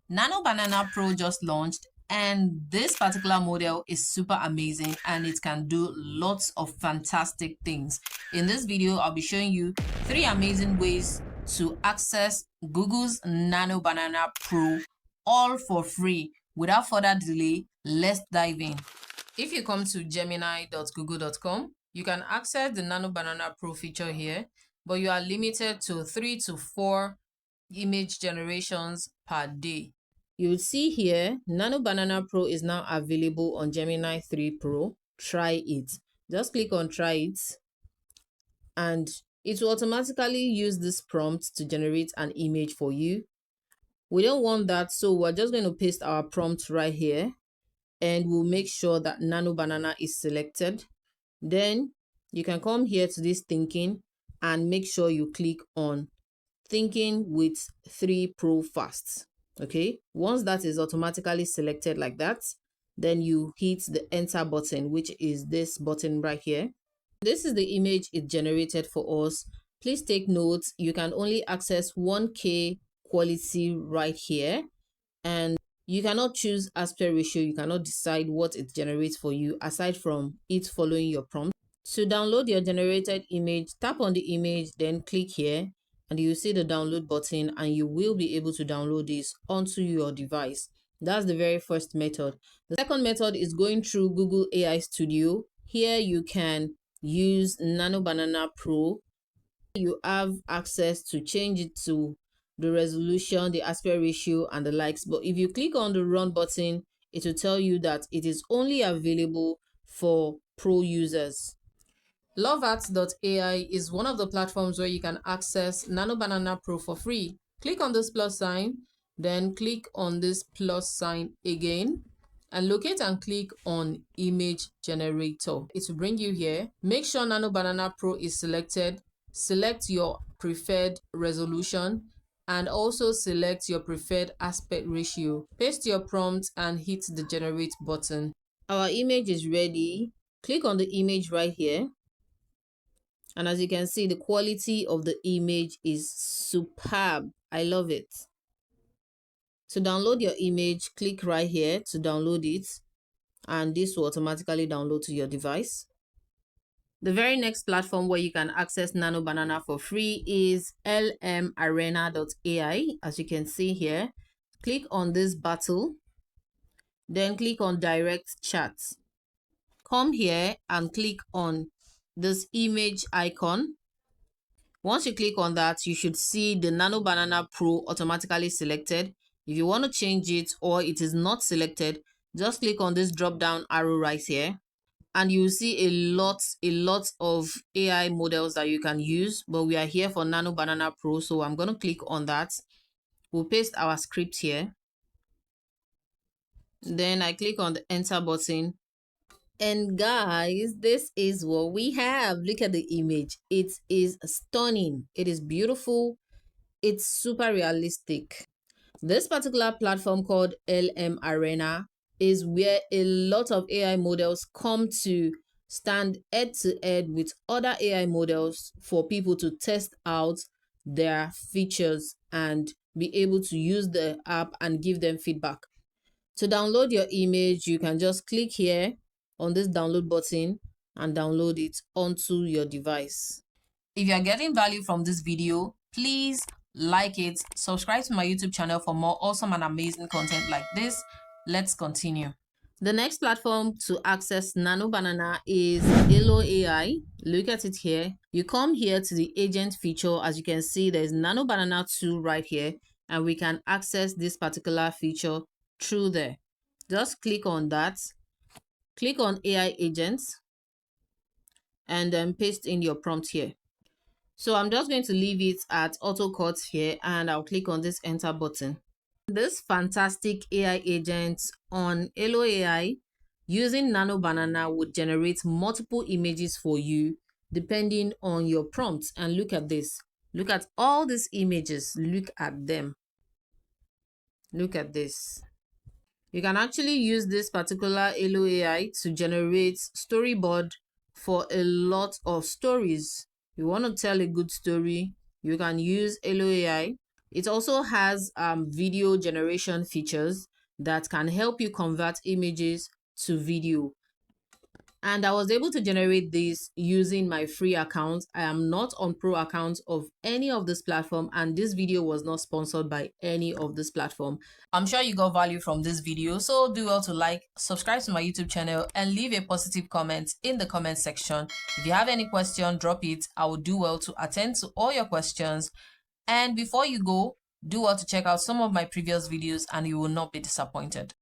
Nano Banana Pro just launched, and this particular model is super amazing and it can do lots of fantastic things. In this video, I'll be showing you 3 amazing ways to access Google's Nano Banana Pro, all for free. Without further delay, let's dive in. If you come to Gemini.google.com, you can access the Nano Banana Pro feature here, but you are limited to 3 to 4 image generations per day. You will see here, Nano Banana Pro is now available on Gemini 3 Pro. Try it. Just click on try it, and it will automatically use this prompt to generate an image for you. We don't want that, so we're just going to paste our prompt right here, and we'll make sure that Nano Banana is selected. Then you can come here to this thinking and make sure you click on thinking with 3 Pro Fast. Okay, once that is automatically selected like that, then you hit the enter button, which is this button right here. This is the image it generated for us. Please take note, you can only access 1K quality right here, and you cannot choose aspect ratio. You cannot decide what it generates for you aside from it following your prompt. To download your generated image, tap on the image, then click here, and you see the download button, and you will be able to download this onto your device. That's the very first method. The second method is going through Google AI Studio. Here you can use Nano Banana Pro. You have access to change it to the resolution, the aspect ratio, and the likes. But if you click on the run button, it will tell you that it is only available for pro users. Lovart.ai is one of the platforms where you can access Nano Banana Pro for free. Click on this plus sign, then click on this plus sign again, and locate and click on image generator. It will bring you here. Make sure Nano Banana Pro is selected. Select your preferred resolution and also select your preferred aspect ratio. Paste your prompt and hit the generate button. Our image is ready. Click on the image right here. And as you can see, the quality of the image is superb. I love it. To download your image, click right here to download it, and this will automatically download to your device. The very next platform where you can access Nano Banana for free is Imarena.ai. As you can see here, click on this battle, then click on direct chat. Come here and click on this image icon. Once you click on that, you should see the Nano Banana Pro automatically selected. If you want to change it or it is not selected, just click on this drop down arrow right here, and you will see a lot of AI models that you can use, but we are here for Nano Banana Pro, so I'm going to click on that. We'll paste our script here. Then I click on the enter button. And guys, this is what we have. Look at the image. It is stunning. It is beautiful. It's super realistic. This particular platform called Imarena is where a lot of AI models come to stand head to head with other AI models for people to test out their features and be able to use the app and give them feedback. To download your image, you can just click here on this download button and download it onto your device. If you are getting value from this video, please like it, subscribe to my YouTube channel for more awesome and amazing content like this. Let's continue. The next platform to access Nano Banana is Lovart.ai. Look at it here. You come here to the agent feature. As you can see, there's Nano Banana 2 right here, and we can access this particular feature through there. Just click on that. Click on AI agents and then paste in your prompt here. So I'm just going to leave it at auto cut here, and I'll click on this enter button. This fantastic AI agent on Lovart.ai using Nano Banana would generate multiple images for you depending on your prompts. And look at this. Look at all these images. Look at them. Look at this. You can actually use this particular Lovart.ai to generate storyboard for a lot of stories. You want to tell a good story, you can use Lovart.ai. It also has video generation features that can help you convert images to video. And I was able to generate this using my free account. I am not on pro account of any of this platform, and this video was not sponsored by any of this platform. I'm sure you got value from this video, so do well to like, subscribe to my YouTube channel, and leave a positive comment in the comment section. If you have any question, drop it. I will do well to attend to all your questions. And before you go, do well to check out some of my previous videos and you will not be disappointed.